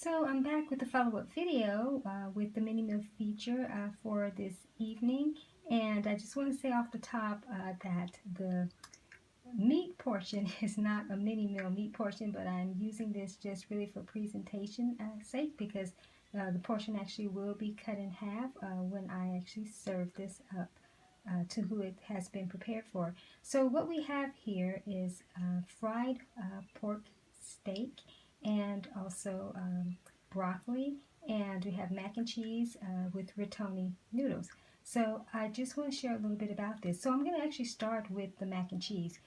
So I'm back with the follow-up video with the mini meal feature for this evening, and I just want to say off the top that the meat portion is not a mini meal meat portion, but I'm using this just really for presentation sake because the portion actually will be cut in half when I actually serve this up to who it has been prepared for. So what we have here is fried pork steak and also broccoli, and we have mac and cheese with rigatoni noodles. So I just want to share a little bit about this. So I'm going to actually start with the mac and cheese.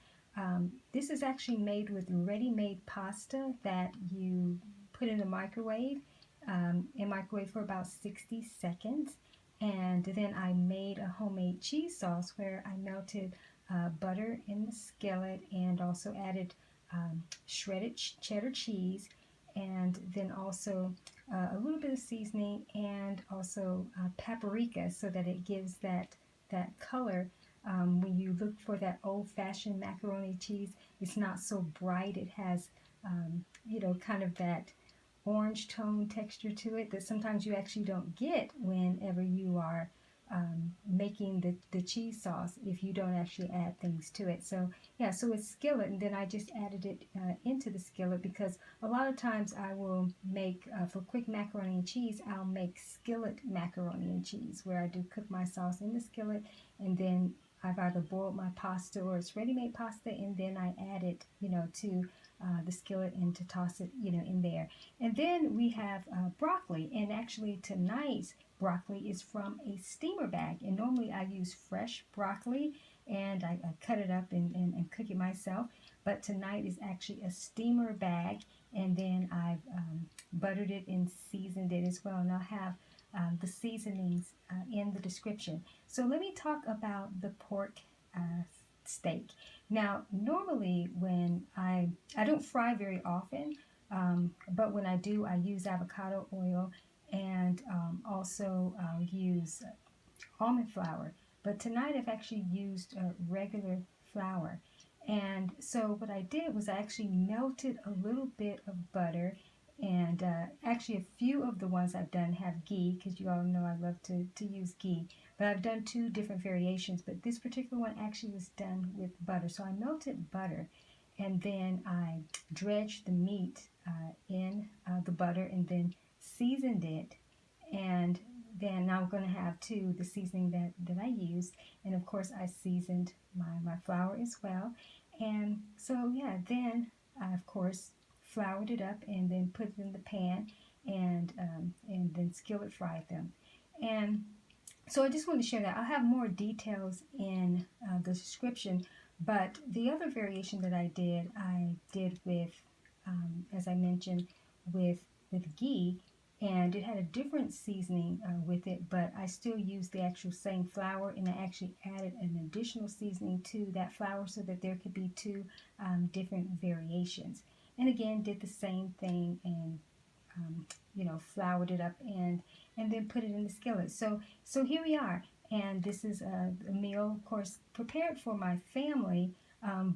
This is actually made with ready-made pasta that you put in the microwave for about 60 seconds. And then I made a homemade cheese sauce where I melted butter in the skillet and also added shredded cheddar cheese, and then also a little bit of seasoning and also paprika so that it gives that color. When you look for that old-fashioned macaroni cheese, it's not so bright. It has, kind of that orange tone texture to it that sometimes you actually don't get whenever you are making the cheese sauce if you don't actually add things to it. So yeah, so it's skillet, and then I just added it into the skillet because a lot of times I will make, for quick macaroni and cheese, I'll make skillet macaroni and cheese where I do cook my sauce in the skillet, and then I've either boiled my pasta or it's ready-made pasta, and then I add it, to the skillet and to toss it, in there. And then we have broccoli, and actually tonight's broccoli is from a steamer bag. And normally I use fresh broccoli and I cut it up and cook it myself. But tonight is actually a steamer bag, and then I've buttered it and seasoned it as well. And I'll have the seasonings in the description. So let me talk about the pork steak. Now, normally when I don't fry very often, but when I do, I use avocado oil and also use almond flour. But tonight I've actually used regular flour. And so what I did was I actually melted a little bit of butter, and actually a few of the ones I've done have ghee because you all know I love to use ghee. But I've done two different variations, but this particular one actually was done with butter. So I melted butter, and then I dredged the meat in the butter and then seasoned it. And then now I'm going to have the seasoning that I used. And of course I seasoned my flour as well. And so yeah, then I of course floured it up and then put it in the pan and then skillet fried them. And so I just wanted to share that. I'll have more details in the description, but the other variation that I did with, as I mentioned, with ghee, and it had a different seasoning with it, but I still used the actual same flour, and I actually added an additional seasoning to that flour so that there could be two different variations. And again, did the same thing and floured it up and then put it in the skillet. So here we are, and this is a meal, of course, prepared for my family,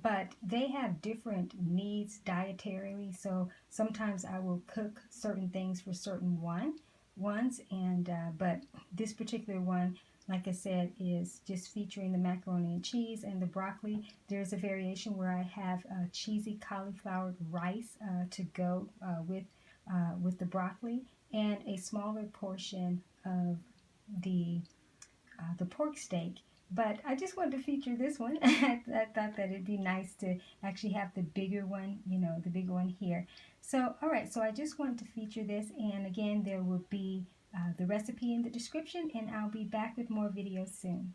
but they have different needs dietarily. So sometimes I will cook certain things for certain ones, and but this particular one, like I said, is just featuring the macaroni and cheese and the broccoli. There's a variation where I have cheesy cauliflower rice to go with the broccoli, and a smaller portion of the pork steak. But I just wanted to feature this one. I thought that it'd be nice to actually have the bigger one, the bigger one here. So, all right, so I just wanted to feature this, and again, there will be the recipe in the description, and I'll be back with more videos soon.